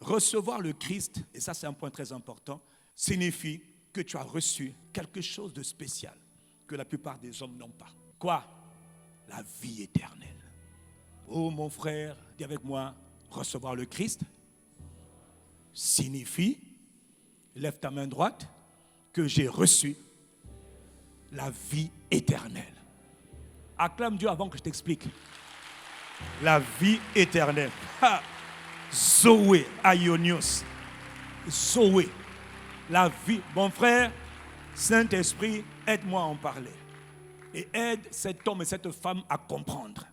Recevoir le Christ, et ça c'est un point très important, signifie que tu as reçu quelque chose de spécial que la plupart des hommes n'ont pas. Quoi? La vie éternelle. Oh mon frère, dis avec moi, recevoir le Christ signifie, lève ta main droite, que j'ai reçu la vie éternelle. Acclame Dieu avant que je t'explique. La vie éternelle. Ha! Zoé, Aionios. Zoé. La vie. Mon frère, Saint-Esprit, aide-moi à en parler. Et aide cet homme et cette femme à comprendre.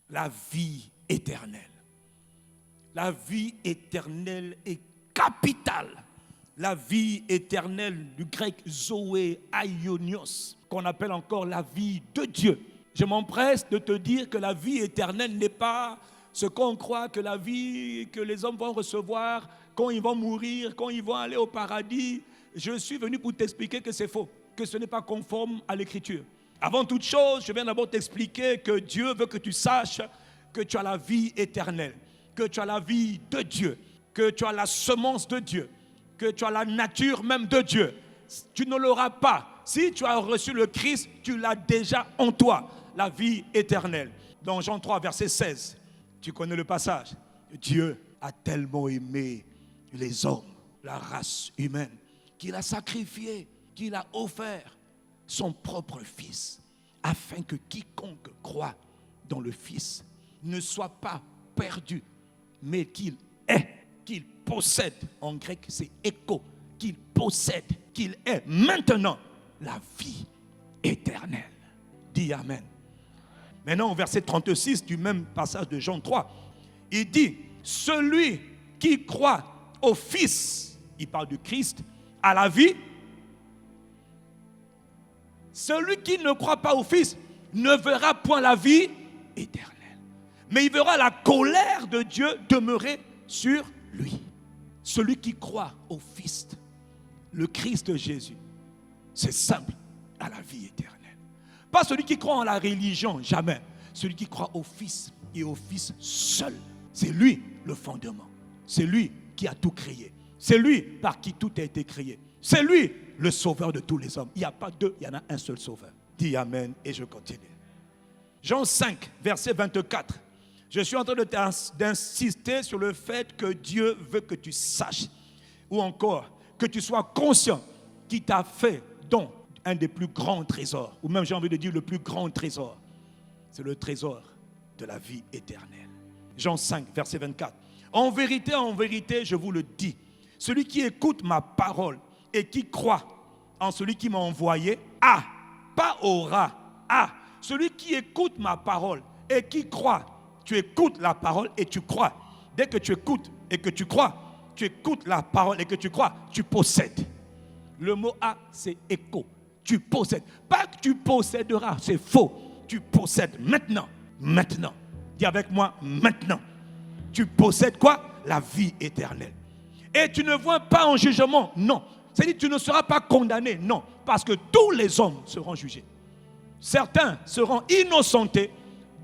La vie éternelle. La vie éternelle est capitale. La vie éternelle, du grec Zoé, Aionios, qu'on appelle encore la vie de Dieu. Je m'empresse de te dire que la vie éternelle n'est pas ce qu'on croit que la vie que les hommes vont recevoir quand ils vont mourir, quand ils vont aller au paradis. Je suis venu pour t'expliquer que c'est faux, que ce n'est pas conforme à l'écriture. Avant toute chose, je viens d'abord t'expliquer que Dieu veut que tu saches que tu as la vie éternelle, que tu as la vie de Dieu, que tu as la semence de Dieu, que tu as la nature même de Dieu. Tu ne l'auras pas. Si tu as reçu le Christ, tu l'as déjà en toi, la vie éternelle. Dans Jean 3, verset 16, tu connais le passage. Dieu a tellement aimé les hommes, la race humaine, qu'il a sacrifié, qu'il a offert son propre Fils, afin que quiconque croit dans le Fils ne soit pas perdu, mais qu'il ait, qu'il possède, en grec c'est écho, qu'il possède, qu'il ait maintenant la vie éternelle. Dis Amen. Maintenant au verset 36 du même passage de Jean 3, il dit, celui qui croit au Fils, il parle du Christ, à la vie. Celui qui ne croit pas au Fils ne verra point la vie éternelle, mais il verra la colère de Dieu demeurer sur lui. Celui qui croit au Fils, le Christ Jésus, c'est simple, à la vie éternelle. Pas celui qui croit en la religion, jamais. Celui qui croit au Fils et au Fils seul. C'est lui le fondement. C'est lui qui a tout créé. C'est lui par qui tout a été créé. C'est lui le sauveur de tous les hommes. Il n'y a pas deux, il y en a un seul sauveur. Dis Amen et je continue. Jean 5, verset 24. Je suis en train d'insister sur le fait que Dieu veut que tu saches, ou encore que tu sois conscient qu'il t'a fait don un des plus grands trésors, ou même j'ai envie de dire le plus grand trésor. C'est le trésor de la vie éternelle. Jean 5, verset 24. En vérité, je vous le dis, celui qui écoute ma parole et qui croit en celui qui m'a envoyé, a, pas aura, a. Celui qui écoute ma parole et qui croit, tu écoutes la parole et tu crois. Dès que tu écoutes et que tu crois, tu écoutes la parole et que tu crois, tu possèdes. Le mot a, c'est écho. Tu possèdes. Pas que tu posséderas, c'est faux. Tu possèdes maintenant. Maintenant. Dis avec moi, maintenant. Tu possèdes quoi? La vie éternelle. Et tu ne vois pas en jugement, non. C'est-à-dire que tu ne seras pas condamné, non. Parce que tous les hommes seront jugés. Certains seront innocentés,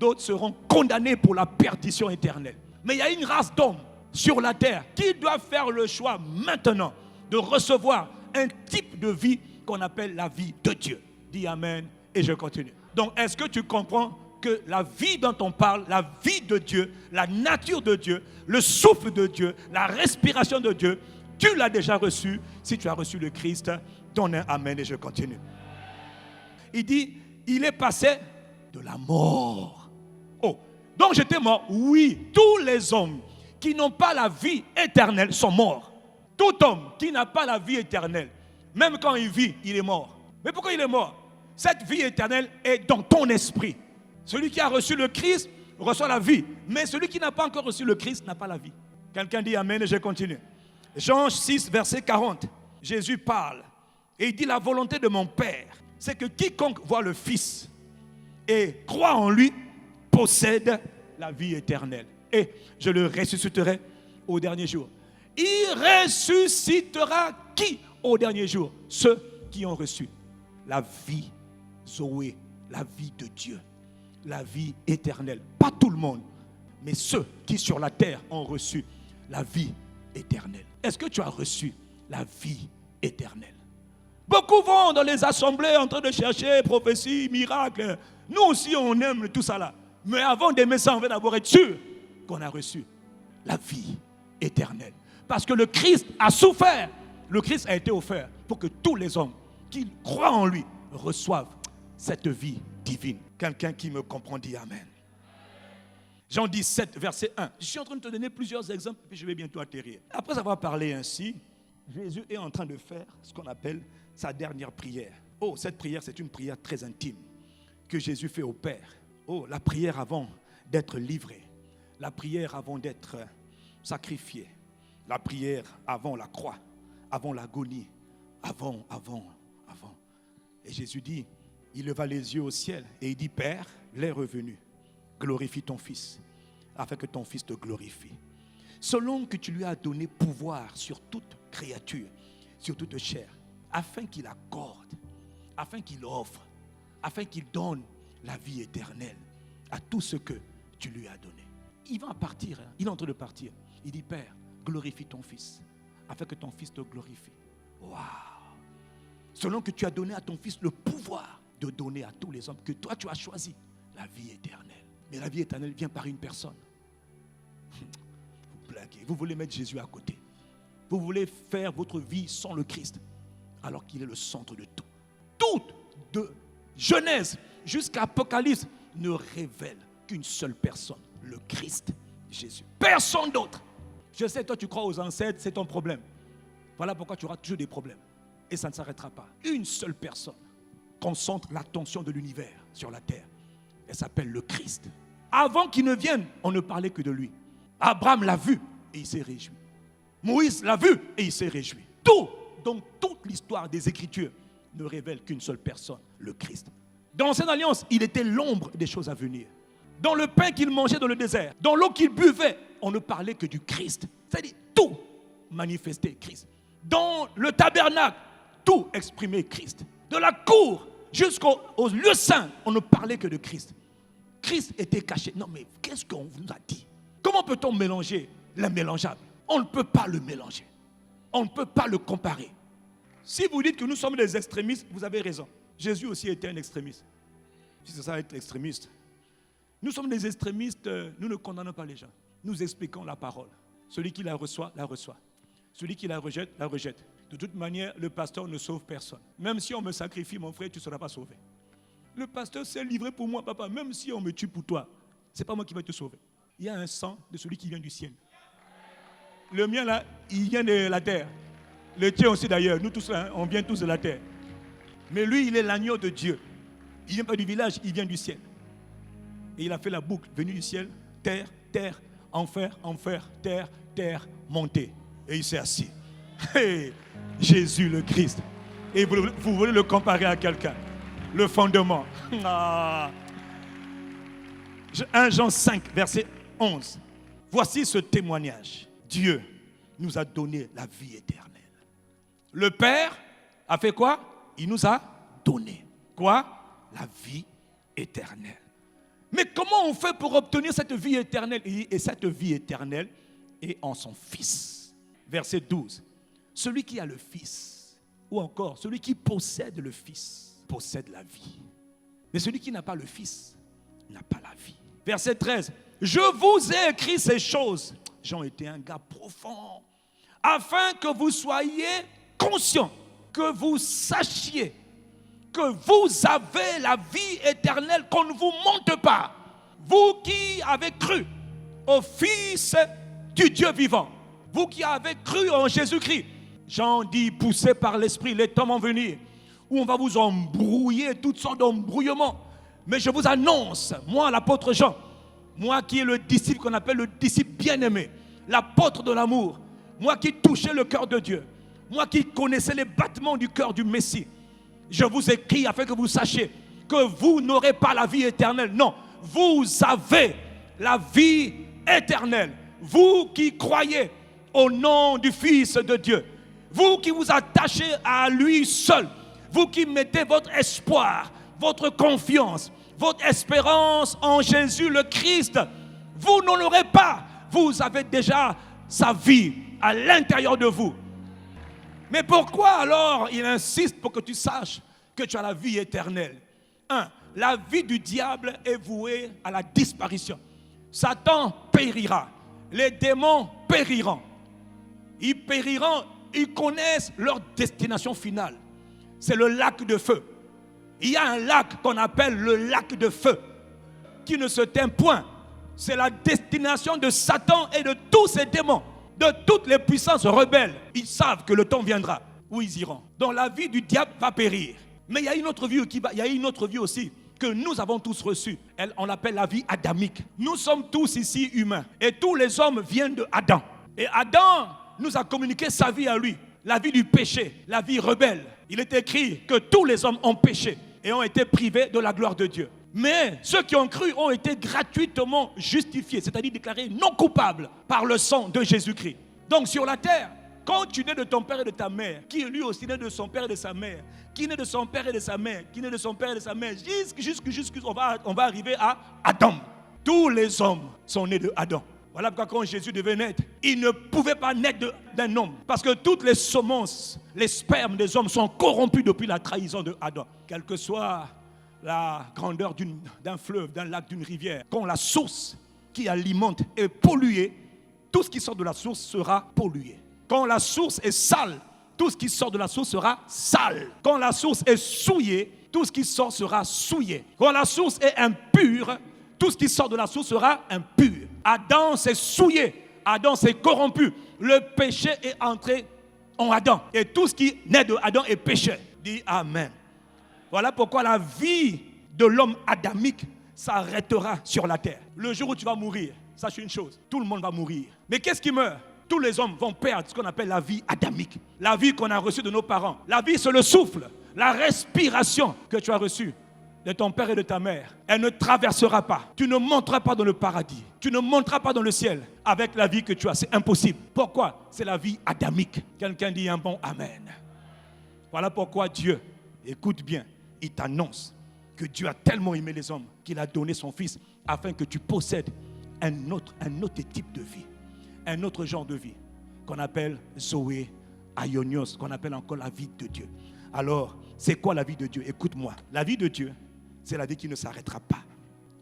d'autres seront condamnés pour la perdition éternelle. Mais il y a une race d'hommes sur la terre qui doivent faire le choix maintenant de recevoir un type de vie qu'on appelle la vie de Dieu. Dis Amen et je continue. Donc est-ce que tu comprends que la vie dont on parle, la vie de Dieu, la nature de Dieu, le souffle de Dieu, la respiration de Dieu, tu l'as déjà reçu. Si tu as reçu le Christ, donne un Amen et je continue. Il dit, il est passé de la mort. Oh, donc j'étais mort. Oui, tous les hommes qui n'ont pas la vie éternelle sont morts. Tout homme qui n'a pas la vie éternelle, même quand il vit, il est mort. Mais pourquoi il est mort? Cette vie éternelle est dans ton esprit. Celui qui a reçu le Christ reçoit la vie. Mais celui qui n'a pas encore reçu le Christ n'a pas la vie. Quelqu'un dit Amen et je continue. Jean 6, verset 40. Jésus parle et il dit la volonté de mon Père, c'est que quiconque voit le Fils et croit en lui possède la vie éternelle. Et je le ressusciterai au dernier jour. Il ressuscitera qui au dernier jour? Ceux qui ont reçu la vie Zoé, la vie de Dieu, la vie éternelle. Pas tout le monde, mais ceux qui sur la terre ont reçu la vie éternelle. Est-ce que tu as reçu la vie éternelle? Beaucoup vont dans les assemblées en train de chercher prophétie, miracle. Nous aussi, on aime tout ça là. Mais avant d'aimer ça, on veut d'abord être sûr qu'on a reçu la vie éternelle. Parce que le Christ a souffert. Le Christ a été offert pour que tous les hommes qui croient en lui reçoivent cette vie divine. Quelqu'un qui me comprend dit Amen. Jean 17, verset 1. Je suis en train de te donner plusieurs exemples, puis je vais bientôt atterrir. Après avoir parlé ainsi, Jésus est en train de faire ce qu'on appelle sa dernière prière. Oh, cette prière, c'est une prière très intime que Jésus fait au Père. Oh, la prière avant d'être livré. La prière avant d'être sacrifié. La prière avant la croix, avant l'agonie, avant. Et Jésus dit, il leva les yeux au ciel et il dit, Père, l'heure est venue. Glorifie ton Fils, afin que ton Fils te glorifie. Selon que tu lui as donné pouvoir sur toute créature, sur toute chair, afin qu'il accorde, afin qu'il offre, afin qu'il donne la vie éternelle à tout ce que tu lui as donné. Il va partir, il est en train de partir. Il dit, Père, glorifie ton Fils, afin que ton Fils te glorifie. Waouh! Selon que tu as donné à ton Fils le pouvoir de donner à tous les hommes que toi tu as choisi la vie éternelle. Mais la vie éternelle vient par une personne. Vous blaguez. Vous voulez mettre Jésus à côté. Vous voulez faire votre vie sans le Christ, alors qu'il est le centre de tout. Tout, de Genèse jusqu'à Apocalypse, ne révèle qu'une seule personne, le Christ, Jésus. Personne d'autre. Je sais, toi tu crois aux ancêtres, c'est ton problème. Voilà pourquoi tu auras toujours des problèmes. Et ça ne s'arrêtera pas. Une seule personne concentre l'attention de l'univers sur la terre. Elle s'appelle le Christ. Avant qu'il ne vienne, on ne parlait que de lui. Abraham l'a vu et il s'est réjoui. Moïse l'a vu et il s'est réjoui. Tout, donc toute l'histoire des Écritures ne révèle qu'une seule personne, le Christ. Dans l'ancienne alliance, il était l'ombre des choses à venir. Dans le pain qu'il mangeait dans le désert, dans l'eau qu'il buvait, on ne parlait que du Christ. C'est-à-dire tout manifestait Christ. Dans le tabernacle, tout exprimait Christ. De la cour jusqu'au lieu saint, on ne parlait que de Christ. Christ était caché. Non mais qu'est-ce qu'on nous a dit? Comment peut-on mélanger l'immélangeable? On ne peut pas le mélanger. On ne peut pas le comparer. Si vous dites que nous sommes des extrémistes, vous avez raison. Jésus aussi était un extrémiste. Si c'est ça être extrémiste. Nous sommes des extrémistes, nous ne condamnons pas les gens. Nous expliquons la parole. Celui qui la reçoit, la reçoit. Celui qui la rejette, la rejette. De toute manière, le pasteur ne sauve personne. Même si on me sacrifie, mon frère, tu ne seras pas sauvé. Le pasteur s'est livré pour moi, papa. Même si on me tue pour toi, ce n'est pas moi qui vais te sauver. Il y a un sang de celui qui vient du ciel. Le mien, là, il vient de la terre. Le tien aussi, d'ailleurs. Nous tous, là, on vient tous de la terre. Mais lui, il est l'agneau de Dieu. Il ne vient pas du village, il vient du ciel. Et il a fait la boucle. Venu du ciel, terre, terre, enfer, enfer, terre, terre, montée. Et il s'est assis. Hey, Jésus le Christ. Et vous voulez le comparer à quelqu'un? Le fondement. 1 Jean 5, verset 11. Voici ce témoignage. Dieu nous a donné la vie éternelle. Le Père a fait quoi? Il nous a donné. Quoi? La vie éternelle. Mais comment on fait pour obtenir cette vie éternelle? Et cette vie éternelle est en son Fils. Verset 12. Celui qui a le Fils, ou encore celui qui possède le Fils, possède la vie. Mais celui qui n'a pas le Fils n'a pas la vie. Verset 13. Je vous ai écrit ces choses. Jean était un gars profond. Afin que vous soyez conscients, que vous sachiez que vous avez la vie éternelle, qu'on ne vous monte pas. Vous qui avez cru au Fils du Dieu vivant. Vous qui avez cru en Jésus-Christ. Jean dit, poussé par l'Esprit, les temps vont venir où on va vous embrouiller, toutes sortes d'embrouillements. Mais je vous annonce, moi l'apôtre Jean, moi qui est le disciple qu'on appelle le disciple bien-aimé, l'apôtre de l'amour, moi qui touchais le cœur de Dieu, moi qui connaissais les battements du cœur du Messie, je vous écris afin que vous sachiez que vous n'aurez pas la vie éternelle. Non, vous avez la vie éternelle. Vous qui croyez au nom du Fils de Dieu, vous qui vous attachez à lui seul, vous qui mettez votre espoir, votre confiance, votre espérance en Jésus le Christ, vous n'en aurez pas. Vous avez déjà sa vie à l'intérieur de vous. Mais pourquoi alors il insiste pour que tu saches que tu as la vie éternelle? 1. La vie du diable est vouée à la disparition. Satan périra. Les démons périront. Ils périront, ils connaissent leur destination finale. C'est le lac de feu. Il y a un lac qu'on appelle le lac de feu, qui ne se teint point. C'est la destination de Satan et de tous ses démons, de toutes les puissances rebelles. Ils savent que le temps viendra où ils iront. Donc la vie du diable va périr. Mais il y a une autre vie aussi que nous avons tous reçue. On l'appelle la vie adamique. Nous sommes tous ici humains. Et tous les hommes viennent de Adam. Et Adam nous a communiqué sa vie à lui. La vie du péché, la vie rebelle. Il est écrit que tous les hommes ont péché et ont été privés de la gloire de Dieu. Mais ceux qui ont cru ont été gratuitement justifiés, c'est-à-dire déclarés non coupables par le sang de Jésus-Christ. Donc sur la terre, quand tu nais de ton père et de ta mère, qui lui aussi naît de son père et de sa mère, qui naît de son père et de sa mère, qui naît de son père et de sa mère, jusqu'on va arriver à Adam. Tous les hommes sont nés de Adam. Voilà pourquoi quand Jésus devait naître, il ne pouvait pas naître d'un homme. Parce que toutes les semences, les spermes des hommes sont corrompus depuis la trahison de Adam. Quelle que soit la grandeur d'un fleuve, d'un lac, d'une rivière, quand la source qui alimente est polluée, tout ce qui sort de la source sera pollué. Quand la source est sale, tout ce qui sort de la source sera sale. Quand la source est souillée, tout ce qui sort sera souillé. Quand la source est impure, tout ce qui sort de la source sera impur. Adam s'est souillé, Adam s'est corrompu. Le péché est entré en Adam. Et tout ce qui naît de Adam est péché. Dis Amen. Voilà pourquoi la vie de l'homme adamique s'arrêtera sur la terre. Le jour où tu vas mourir, sache une chose, tout le monde va mourir. Mais qu'est-ce qui meurt? Tous les hommes vont perdre ce qu'on appelle la vie adamique. La vie qu'on a reçue de nos parents. La vie, c'est le souffle, la respiration que tu as reçue de ton père et de ta mère. Elle ne traversera pas. Tu ne monteras pas dans le paradis. Tu ne monteras pas dans le ciel avec la vie que tu as. C'est impossible. Pourquoi? C'est la vie adamique. Quelqu'un dit un bon Amen. Voilà pourquoi Dieu, écoute bien, il t'annonce que Dieu a tellement aimé les hommes qu'il a donné son Fils afin que tu possèdes un autre type de vie, un autre genre de vie qu'on appelle Zoé Aionios, qu'on appelle encore la vie de Dieu. Alors, c'est quoi la vie de Dieu? Écoute-moi, la vie de Dieu, c'est la vie qui ne s'arrêtera pas.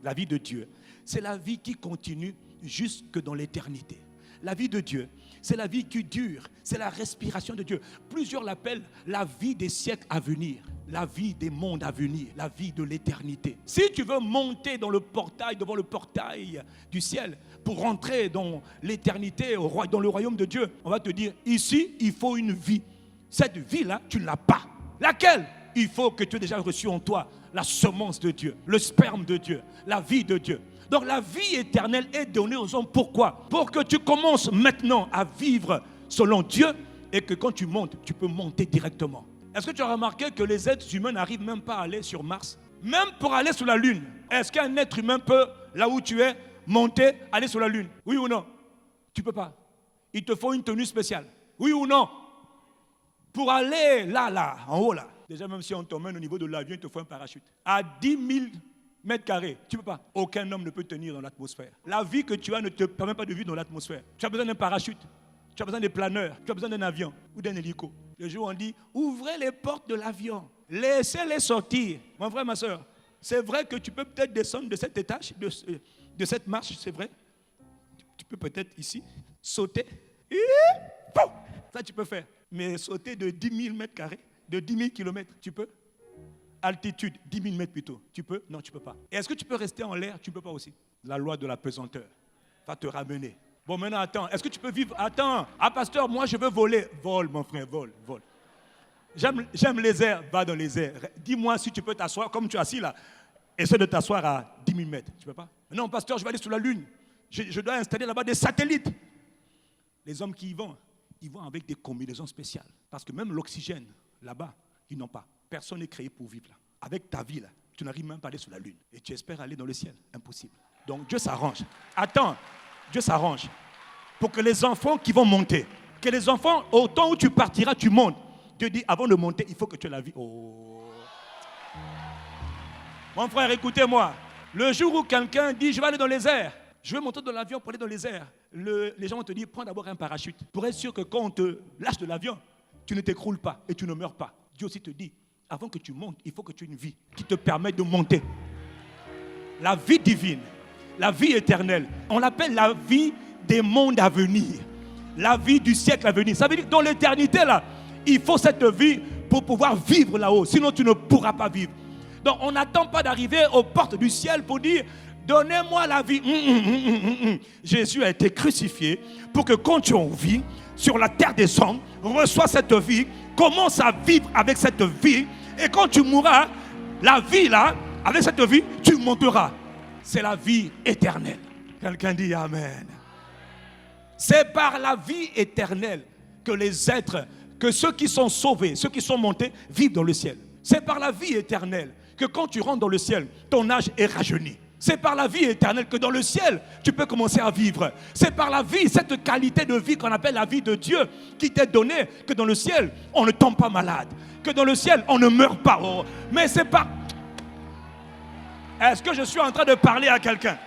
La vie de Dieu, c'est la vie qui continue jusque dans l'éternité. La vie de Dieu, c'est la vie qui dure, c'est la respiration de Dieu. Plusieurs l'appellent la vie des siècles à venir, la vie des mondes à venir, la vie de l'éternité. Si tu veux monter dans le portail, devant le portail du ciel, pour rentrer dans l'éternité, dans le royaume de Dieu, on va te dire, ici, il faut une vie. Cette vie-là, tu ne l'as pas. Laquelle? Il faut que tu aies déjà reçu en toi la semence de Dieu, le sperme de Dieu, la vie de Dieu. Donc la vie éternelle est donnée aux hommes. Pourquoi? Pour que tu commences maintenant à vivre selon Dieu et que quand tu montes, tu peux monter directement. Est-ce que tu as remarqué que les êtres humains n'arrivent même pas à aller sur Mars? Même pour aller sur la Lune, est-ce qu'un être humain peut, là où tu es, monter, aller sur la Lune? Oui ou non? Tu ne peux pas. Il te faut une tenue spéciale. Oui ou non? Pour aller là, en haut là. Déjà, même si on t'emmène au niveau de l'avion, il te faut un parachute. À 10 000 mètres carrés, tu ne peux pas. Aucun homme ne peut tenir dans l'atmosphère. La vie que tu as ne te permet pas de vivre dans l'atmosphère. Tu as besoin d'un parachute, tu as besoin des planeurs, tu as besoin d'un avion ou d'un hélico. Le jour où on dit, ouvrez les portes de l'avion, laissez-les sortir. Mon frère, ma soeur, c'est vrai que tu peux peut-être descendre de cet étage, de cette marche, c'est vrai. Tu peux peut-être ici sauter. Ça, tu peux faire. Mais sauter de 10 000 mètres carrés, de 10 000 kilomètres, tu peux? Altitude, 10 000 mètres plutôt, tu peux? Non, tu ne peux pas. Et est-ce que tu peux rester en l'air? Tu ne peux pas aussi. La loi de la pesanteur va te ramener. Bon, maintenant, attends, est-ce que tu peux vivre? Attends, pasteur, moi je veux voler. Vole, mon frère, vole. J'aime les airs, va dans les airs. Dis-moi si tu peux t'asseoir, comme tu es assis là. Essaie de t'asseoir à 10 000 mètres, tu ne peux pas? Non, pasteur, je vais aller sur la Lune. Je dois installer là-bas des satellites. Les hommes qui y vont, ils vont avec des combinaisons spéciales. Parce que même l'oxygène, là-bas, ils n'ont pas. Personne n'est créé pour vivre là. Avec ta vie, là, tu n'arrives même pas à aller sur la Lune. Et tu espères aller dans le ciel. Impossible. Donc Dieu s'arrange. Attends, Dieu s'arrange. Pour que les enfants qui vont monter, que les enfants, au temps où tu partiras, tu montes. Dieu dit, avant de monter, il faut que tu aies la vie. Oh. Mon frère, écoutez-moi. Le jour où quelqu'un dit, je vais aller dans les airs, je vais monter dans l'avion pour aller dans les airs. les gens vont te dire, prends d'abord un parachute. Pour être sûr que quand on te lâche de l'avion, tu ne t'écroules pas et tu ne meurs pas. Dieu aussi te dit, avant que tu montes, il faut que tu aies une vie qui te permette de monter. La vie divine, la vie éternelle, on l'appelle la vie des mondes à venir. La vie du siècle à venir. Ça veut dire que dans l'éternité, là, il faut cette vie pour pouvoir vivre là-haut. Sinon, tu ne pourras pas vivre. Donc, on n'attend pas d'arriver aux portes du ciel pour dire, donnez-moi la vie. Jésus a été crucifié pour que quand tu en vis sur la terre des hommes, reçois cette vie, commence à vivre avec cette vie. Et quand tu mourras, la vie là, avec cette vie, tu monteras. C'est la vie éternelle. Quelqu'un dit Amen. C'est par la vie éternelle que les êtres, que ceux qui sont sauvés, ceux qui sont montés, vivent dans le ciel. C'est par la vie éternelle que quand tu rentres dans le ciel, ton âge est rajeuni. C'est par la vie éternelle que dans le ciel, tu peux commencer à vivre. C'est par la vie, cette qualité de vie qu'on appelle la vie de Dieu, qui t'est donnée, que dans le ciel, on ne tombe pas malade. Que dans le ciel, on ne meurt pas. Oh. Mais c'est pas... Est-ce que je suis en train de parler à quelqu'un?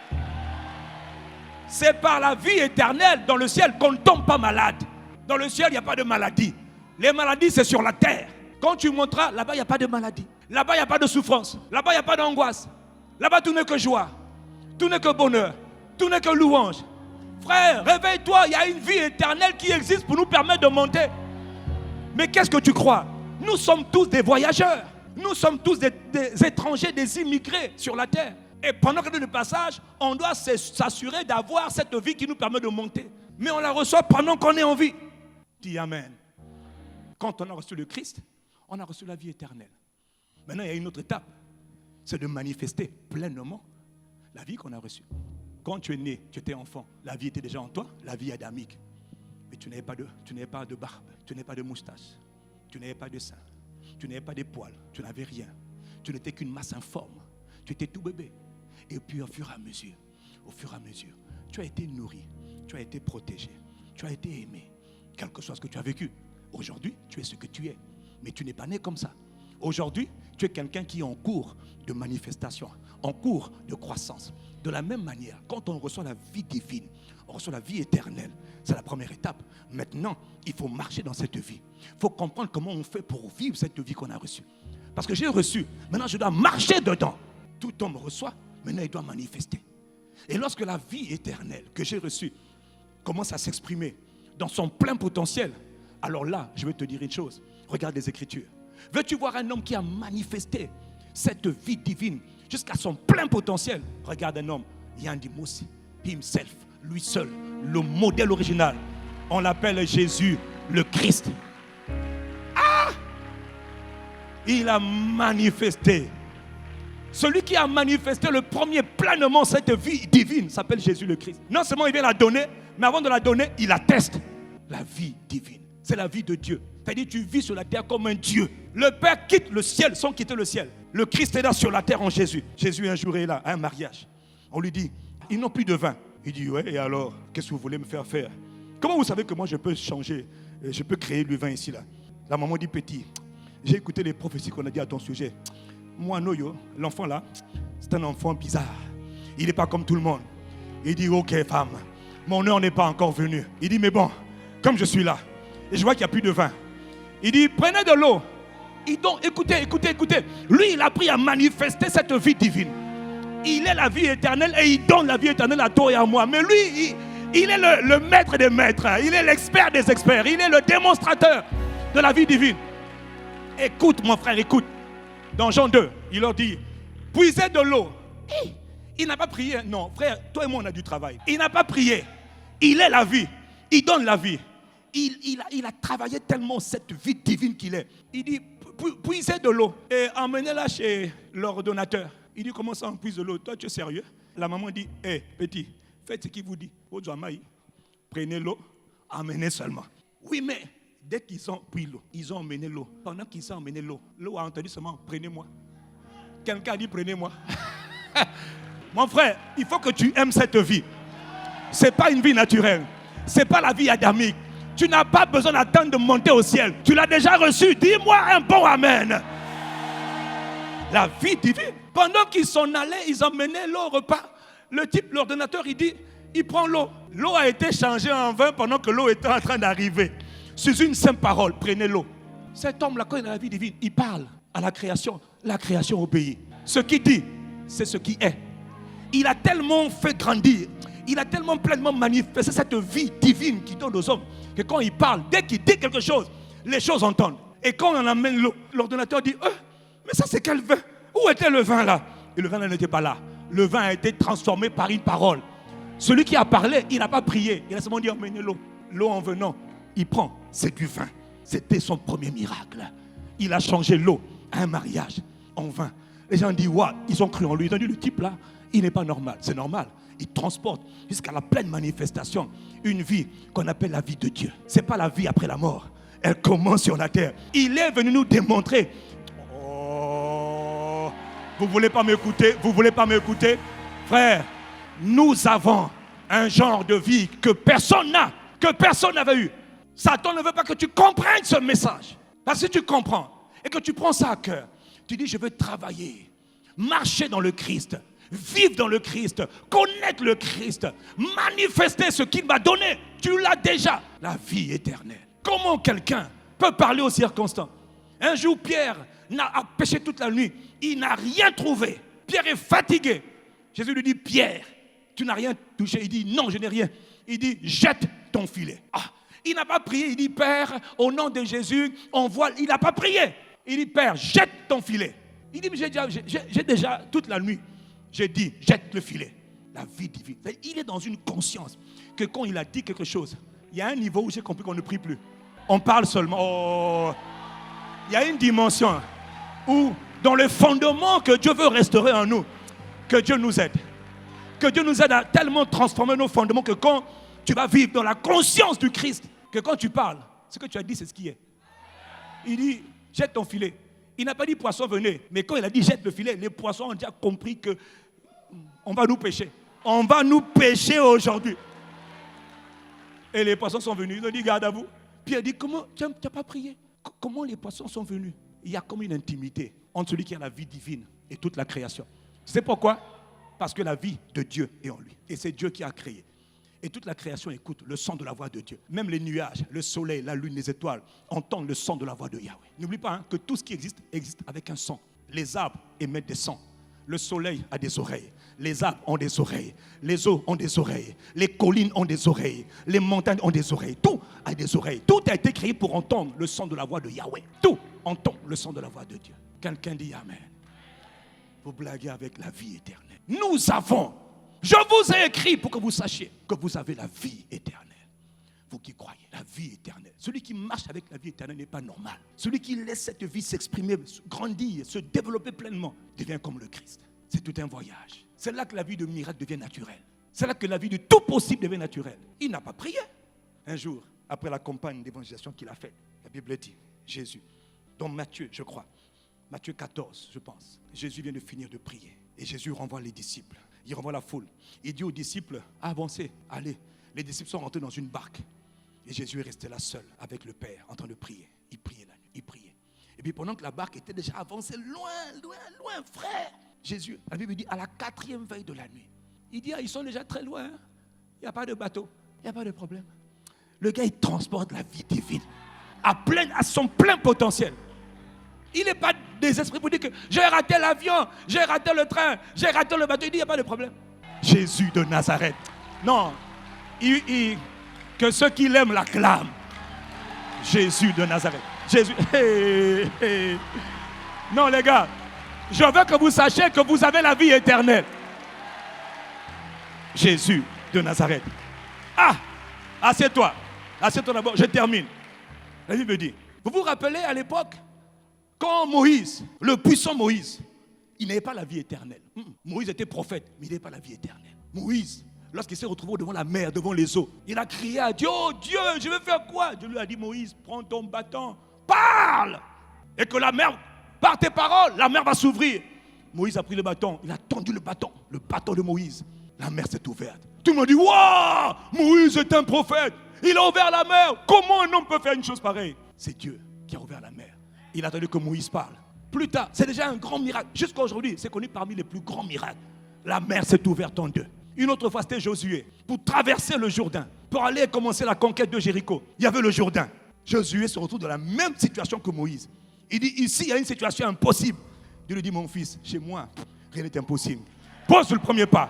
C'est par la vie éternelle dans le ciel qu'on ne tombe pas malade. Dans le ciel, il n'y a pas de maladie. Les maladies, c'est sur la terre. Quand tu monteras, là-bas, il n'y a pas de maladie. Là-bas, il n'y a pas de souffrance. Là-bas, il n'y a pas d'angoisse. Là-bas, tout n'est que joie. Tout n'est que bonheur. Tout n'est que louange. Frère, réveille-toi. Il y a une vie éternelle qui existe pour nous permettre de monter. Mais qu'est-ce que tu crois? Nous sommes tous des voyageurs. Nous sommes tous des étrangers, des immigrés sur la terre. Et pendant que nous sommes de passage, on doit s'assurer d'avoir cette vie qui nous permet de monter. Mais on la reçoit pendant qu'on est en vie. Dis Amen. Quand on a reçu le Christ, on a reçu la vie éternelle. Maintenant, il y a une autre étape. C'est de manifester pleinement la vie qu'on a reçue. Quand tu es né, tu étais enfant, la vie était déjà en toi, la vie adamique. Mais tu n'avais pas de barbe, tu n'avais pas de moustache, tu n'avais pas de sein, tu n'avais pas de poils, tu n'avais rien. Tu n'étais qu'une masse informe. Tu étais tout bébé. Et puis au fur et à mesure, tu as été nourri, tu as été protégé, tu as été aimé, quel que soit ce que tu as vécu. Aujourd'hui, tu es ce que tu es, mais tu n'es pas né comme ça. Aujourd'hui, tu es quelqu'un qui est en cours de manifestation, en cours de croissance. De la même manière, quand on reçoit la vie divine, on reçoit la vie éternelle, c'est la première étape. Maintenant, il faut marcher dans cette vie. Il faut comprendre comment on fait pour vivre cette vie qu'on a reçue. Parce que j'ai reçu, maintenant je dois marcher dedans. Tout homme reçoit, maintenant il doit manifester. Et lorsque la vie éternelle que j'ai reçue commence à s'exprimer dans son plein potentiel, alors là, je vais te dire une chose. Regarde les Écritures. Veux-tu voir un homme qui a manifesté cette vie divine jusqu'à son plein potentiel? Regarde un homme, Yandi Moussi, himself, lui seul, le modèle original. On l'appelle Jésus le Christ. Ah! Il a manifesté. Celui qui a manifesté le premier pleinement cette vie divine s'appelle Jésus le Christ. Non seulement il vient la donner, mais avant de la donner, il atteste la vie divine. C'est la vie de Dieu. C'est-à-dire tu vis sur la terre comme un Dieu. Le Père quitte le ciel sans quitter le ciel. Le Christ est là sur la terre en Jésus. Jésus un jour est là à un mariage. On lui dit, ils n'ont plus de vin. Il dit, ouais, et alors, qu'est-ce que vous voulez me faire faire? Comment vous savez que moi je peux changer, je peux créer le vin ici là? La maman dit, petit, j'ai écouté les prophéties qu'on a dit à ton sujet. Moi, Noyo, l'enfant là, c'est un enfant bizarre. Il n'est pas comme tout le monde. Il dit, ok femme, mon heure n'est pas encore venue. Il dit, mais bon, comme je suis là, et je vois qu'il n'y a plus de vin. Il dit, prenez de l'eau. Écoutez. Lui, il a appris à manifester cette vie divine. Il est la vie éternelle et il donne la vie éternelle à toi et à moi. Mais lui, il est le maître des maîtres. Il est l'expert des experts. Il est le démonstrateur de la vie divine. Écoute, mon frère, écoute. Dans Jean 2, il leur dit, puisez de l'eau. Il n'a pas prié. Non, frère, toi et moi, on a du travail. Il n'a pas prié. Il est la vie. Il donne la vie. Il a travaillé tellement cette vie divine qu'il est. Il dit, puisez de l'eau et emmenez-la chez l'ordonnateur. Il dit, comment ça on puise de l'eau? Toi, tu es sérieux? La maman dit, petit, faites ce qu'il vous dit. Prenez l'eau, emmenez seulement. Oui, mais dès qu'ils ont pris l'eau, ils ont emmené l'eau. Pendant qu'ils ont emmené l'eau, l'eau a entendu seulement, prenez-moi. Quelqu'un a dit, prenez-moi. Mon frère, il faut que tu aimes cette vie. Ce n'est pas une vie naturelle. Ce n'est pas la vie adamique. Tu n'as pas besoin d'attendre de monter au ciel. Tu l'as déjà reçu. Dis-moi un bon amen. La vie divine. Pendant qu'ils s'en allaient, ils emmenaient leur repas. Le type, l'ordonnateur, il dit, Il prend l'eau. L'eau a été changée en vin pendant que l'eau était en train d'arriver. Sur une simple parole, prenez l'eau. Cet homme-là, quand il a la vie divine, il parle à la création. La création obéit. Ce qu'il dit, c'est ce qui est. Il a tellement fait grandir, il a tellement pleinement manifesté cette vie divine qu'il donne aux hommes, que quand il parle, dès qu'il dit quelque chose, les choses entendent. Et quand on amène l'eau, l'ordinateur dit mais ça c'est quel vin? Où était le vin là? Et le vin là n'était pas là. Le vin a été transformé par une parole. Celui qui a parlé, il n'a pas prié. Il a seulement dit emmenez l'eau. L'eau en venant, il prend, c'est du vin. C'était son premier miracle. Il a changé l'eau à un mariage en vin. Les gens disent waouh, ils ont cru en lui. Ils ont dit le type là, il n'est pas normal. C'est normal. Il transporte jusqu'à la pleine manifestation une vie qu'on appelle la vie de Dieu. Ce n'est pas la vie après la mort. Elle commence sur la terre. Il est venu nous démontrer. Oh, vous ne voulez pas m'écouter? Vous ne voulez pas m'écouter? Frère, nous avons un genre de vie que personne n'a, que personne n'avait eu. Satan ne veut pas que tu comprennes ce message. Parce que si tu comprends et que tu prends ça à cœur, tu dis je veux travailler, marcher dans le Christ, vivre dans le Christ, connaître le Christ, manifester ce qu'il m'a donné. Tu l'as déjà, la vie éternelle. Comment quelqu'un peut parler aux circonstances? Un jour, Pierre a péché toute la nuit. Il n'a rien trouvé. Pierre est fatigué. Jésus lui dit, Pierre, tu n'as rien touché. Il dit, non, je n'ai rien. Il dit, jette ton filet. Il n'a pas prié. Il dit, Père, au nom de Jésus, envoie. Il n'a pas prié. Il dit, Père, jette ton filet. Il dit, mais j'ai déjà toute la nuit. J'ai dit, jette le filet. La vie divine. Il est dans une conscience que quand il a dit quelque chose, il y a un niveau où j'ai compris qu'on ne prie plus. On parle seulement. Oh. Il y a une dimension où, dans le fondement que Dieu veut restaurer en nous, que Dieu nous aide. Que Dieu nous aide à tellement transformer nos fondements que quand tu vas vivre dans la conscience du Christ, que quand tu parles, ce que tu as dit, c'est ce qui est. Il dit, jette ton filet. Il n'a pas dit poisson, venez. Mais quand il a dit jette le filet, les poissons ont déjà compris que on va nous pêcher. On va nous pêcher aujourd'hui. Et les poissons sont venus. Ils ont dit, garde à vous. Pierre dit, comment, tu n'as pas prié? Comment les poissons sont venus? Il y a comme une intimité entre celui qui a la vie divine et toute la création. C'est pourquoi? Parce que la vie de Dieu est en lui. Et c'est Dieu qui a créé. Et toute la création écoute le son de la voix de Dieu. Même les nuages, le soleil, la lune, les étoiles entendent le son de la voix de Yahweh. N'oublie pas que tout ce qui existe, existe avec un son. Les arbres émettent des sons. Le soleil a des oreilles. Les arbres ont des oreilles. Les eaux ont des oreilles. Les collines ont des oreilles. Les montagnes ont des oreilles. Tout a des oreilles. Tout a été créé pour entendre le son de la voix de Yahweh. Tout entend le son de la voix de Dieu. Quelqu'un dit Amen. Vous blaguez avec la vie éternelle. Nous avons. Je vous ai écrit pour que vous sachiez que vous avez la vie éternelle. Vous qui croyez, la vie éternelle. Celui qui marche avec la vie éternelle n'est pas normal. Celui qui laisse cette vie s'exprimer, grandir, se développer pleinement, devient comme le Christ. C'est tout un voyage. C'est là que la vie de miracle devient naturelle. C'est là que la vie de tout possible devient naturelle. Il n'a pas prié. Un jour, après la campagne d'évangélisation qu'il a faite, la Bible dit, Jésus, dans Matthieu, je crois, Matthieu 14, je pense, Jésus vient de finir de prier. Et Jésus renvoie les disciples. Il renvoie la foule. Il dit aux disciples, avancez, allez. Les disciples sont rentrés dans une barque. Et Jésus est resté là seul avec le Père en train de prier. Il priait la nuit, il priait. Et puis pendant que la barque était déjà avancée loin, frère. Jésus, la Bible dit, à la 4e veille de la nuit. Il dit, ils sont déjà très loin. Il n'y a pas de bateau, il n'y a pas de problème. Le gars, il transporte la vie divine à son plein potentiel. Il n'est pas désespéré pour dire que j'ai raté l'avion, j'ai raté le train, j'ai raté le bateau. Il dit, il n'y a pas de problème. Jésus de Nazareth. Non, que ceux qui l'aiment l'acclament. Jésus de Nazareth. Jésus. Hey, hey. Non, les gars, je veux que vous sachiez que vous avez la vie éternelle. Jésus de Nazareth. Assieds-toi. Assieds-toi d'abord, je termine. La Bible me dit, vous vous rappelez à l'époque, quand Moïse, le puissant Moïse, il n'avait pas la vie éternelle. Moïse était prophète, mais il n'avait pas la vie éternelle. Moïse, lorsqu'il s'est retrouvé devant la mer, devant les eaux, il a crié à Dieu, oh Dieu, je vais faire quoi? Dieu lui a dit, Moïse, prends ton bâton, parle! Et que la mer, par tes paroles, la mer va s'ouvrir. Moïse a pris le bâton, il a tendu le bâton de Moïse. La mer s'est ouverte. Tout le monde dit, waouh, Moïse est un prophète. Il a ouvert la mer. Comment un homme peut faire une chose pareille? C'est Dieu qui a ouvert la mer. Il a attendu que Moïse parle. Plus tard, c'est déjà un grand miracle. Jusqu'à aujourd'hui, c'est connu parmi les plus grands miracles. La mer s'est ouverte en deux. Une autre fois, c'était Josué. Pour traverser le Jourdain, pour aller commencer la conquête de Jéricho, il y avait le Jourdain. Josué se retrouve dans la même situation que Moïse. Il dit, ici, il y a une situation impossible. Dieu lui dit, mon fils, chez moi, rien n'est impossible. Pose le premier pas.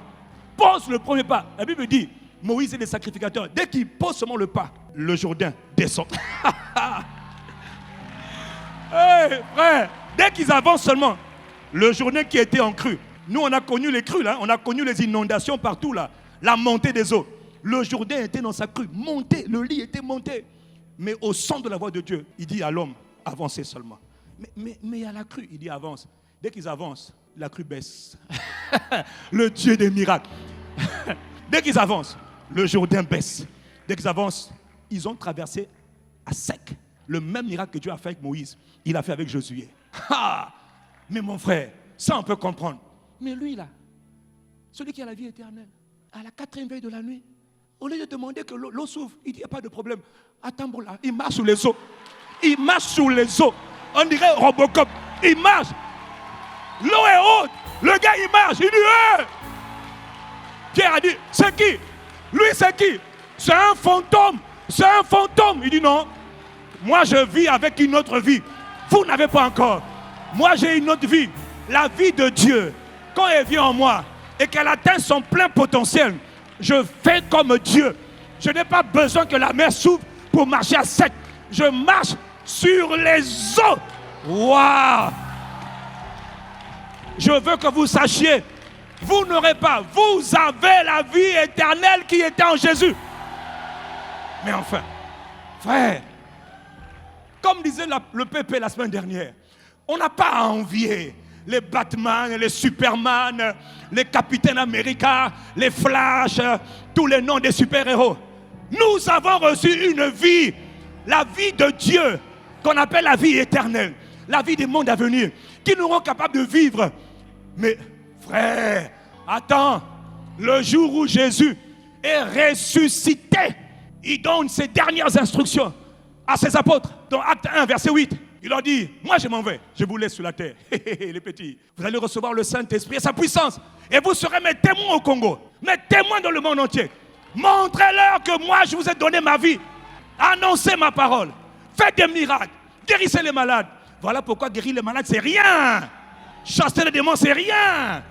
Pose le premier pas. La Bible dit, Moïse est le sacrificateur. Dès qu'il pose seulement le pas, le Jourdain descend. Hey, frère, dès qu'ils avancent seulement, le Jourdain qui était en crue. Nous, on a connu les crues, là. On a connu les inondations partout, là. La montée des eaux. Le Jourdain était dans sa crue. Monté, le lit était monté. Mais au son de la voix de Dieu, il dit à l'homme, avancez seulement. Mais il y a la crue, il dit avance. Dès qu'ils avancent, la crue baisse. Le Dieu des miracles. Dès qu'ils avancent, le Jourdain baisse. Dès qu'ils avancent, ils ont traversé à sec. Le même miracle que Dieu a fait avec Moïse, il a fait avec Josué. Mais mon frère, ça on peut comprendre. Mais lui là, celui qui a la vie éternelle, à la 4e veille de la nuit, au lieu de demander que l'eau s'ouvre, il dit il n'y a pas de problème. Attends, bon là, il marche sur les eaux. Il marche sur les eaux. On dirait Robocop. Il marche. L'eau est haute. Le gars il marche. Il dit hey! Pierre a dit c'est qui? Lui c'est qui? C'est un fantôme. C'est un fantôme. Il dit non. Moi je vis avec une autre vie. Vous n'avez pas encore. Moi j'ai une autre vie. La vie de Dieu. Quand elle vient en moi et qu'elle atteint son plein potentiel, je fais comme Dieu. Je n'ai pas besoin que la mer s'ouvre pour marcher à sec. Je marche sur les eaux. Waouh! Je veux que vous sachiez, vous n'aurez pas, vous avez la vie éternelle qui était en Jésus. Mais enfin, frère, comme disait le PP la semaine dernière, on n'a pas à envier les Batman, les Superman, les Capitaines Américains, les Flash, tous les noms des super-héros. Nous avons reçu une vie, la vie de Dieu, qu'on appelle la vie éternelle, la vie du monde à venir, qui nous rend capables de vivre. Mais frère, attends, le jour où Jésus est ressuscité, il donne ses dernières instructions à ses apôtres. Dans Acte 1, verset 8, il leur dit, moi je m'en vais, je vous laisse sur la terre. Les petits, vous allez recevoir le Saint-Esprit et sa puissance. Et vous serez mes témoins au Congo, mes témoins dans le monde entier. Montrez-leur que moi je vous ai donné ma vie. Annoncez ma parole. Faites des miracles. Guérissez les malades. Voilà pourquoi guérir les malades c'est rien. Chasser les démons c'est rien.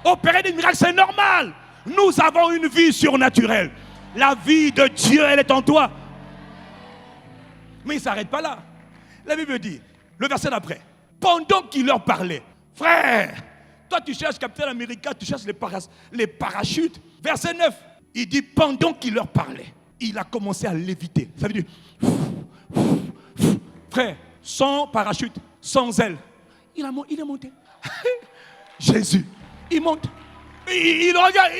Opérer des miracles c'est normal. Nous avons une vie surnaturelle. La vie de Dieu elle est en toi. Mais il ne s'arrête pas là. La Bible dit, le verset d'après, pendant qu'il leur parlait, frère, toi tu cherches Capitaine America, tu cherches les parachutes. Verset 9, il dit pendant qu'il leur parlait, il a commencé à léviter. Ça veut dire, frère, sans parachute, sans aile, il est monté. Jésus, il monte. Il regarde,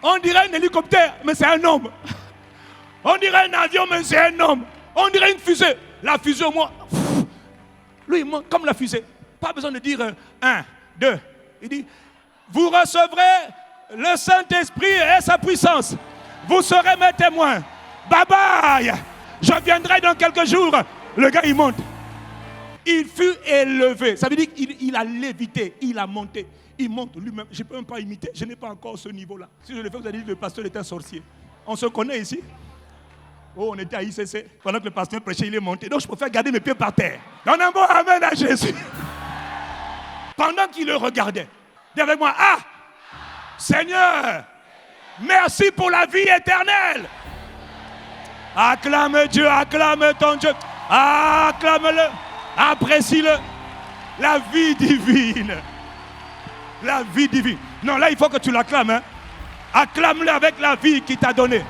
on dirait un hélicoptère, mais c'est un homme. On dirait un avion, mais c'est un homme. On dirait une fusée. La fusée au moins, lui il monte comme la fusée. Pas besoin de dire 1, 2. Il dit, vous recevrez le Saint-Esprit et sa puissance. Vous serez mes témoins. Bye bye. Je viendrai dans quelques jours. Le gars il monte. Il fut élevé. Ça veut dire qu'il a lévité. Il a monté. Il monte lui-même. Je ne peux même pas imiter. Je n'ai pas encore ce niveau-là. Si je le fais, vous allez dire que le pasteur est un sorcier. On se connaît ici. Oh, on était à ICC. Pendant que le pasteur prêchait, il est monté. Donc je préfère garder mes pieds par terre. Donne un bon amen à Jésus. Pendant qu'il le regardait, dis avec moi, ah, Seigneur, merci pour la vie éternelle. Acclame Dieu, acclame ton Dieu. Acclame-le, apprécie-le. La vie divine. La vie divine. Non, là, il faut que tu l'acclames. Hein. Acclame-le avec la vie qu'il t'a donnée.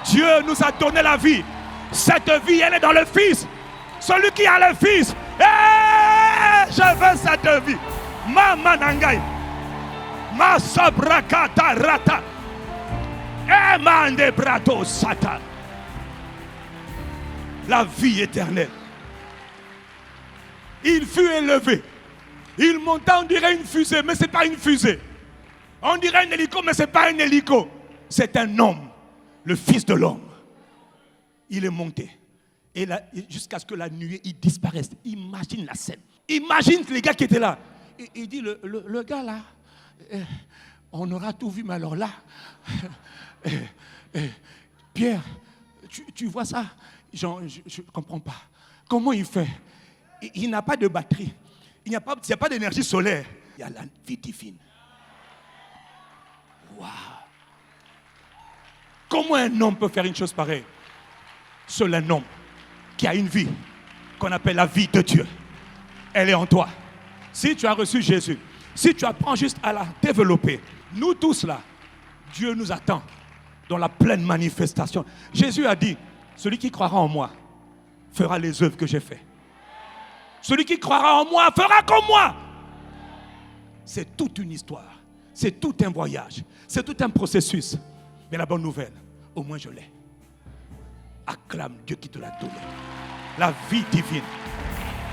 Dieu nous a donné la vie. Cette vie, elle est dans le Fils. Celui qui a le Fils. Je veux cette vie. Mama Nangai. Masabrakata rata. Emande brato sata. La vie éternelle. Il fut élevé. Il monta, on dirait une fusée, mais ce n'est pas une fusée. On dirait un hélico, mais ce n'est pas un hélico. C'est un homme, le Fils de l'homme. Il est monté. Et là, jusqu'à ce que la nuée il disparaisse. Imagine la scène. Imagine les gars qui étaient là. Il dit, le gars là, On aura tout vu, mais alors là, Pierre, tu vois ça? Je ne comprends pas. Comment il fait? Il n'a pas de batterie. Il n'y a pas d'énergie solaire. Il y a la vie divine. Waouh! Comment un homme peut faire une chose pareille? Seul un homme qui a une vie qu'on appelle la vie de Dieu. Elle est en toi. Si tu as reçu Jésus, si tu apprends juste à la développer, nous tous là, Dieu nous attend dans la pleine manifestation. Jésus a dit, celui qui croira en moi fera les œuvres que j'ai faites. Celui qui croira en moi fera comme moi. C'est toute une histoire. C'est tout un voyage. C'est tout un processus. Mais la bonne nouvelle, au moins je l'ai. Acclame Dieu qui te l'a donné. La vie divine.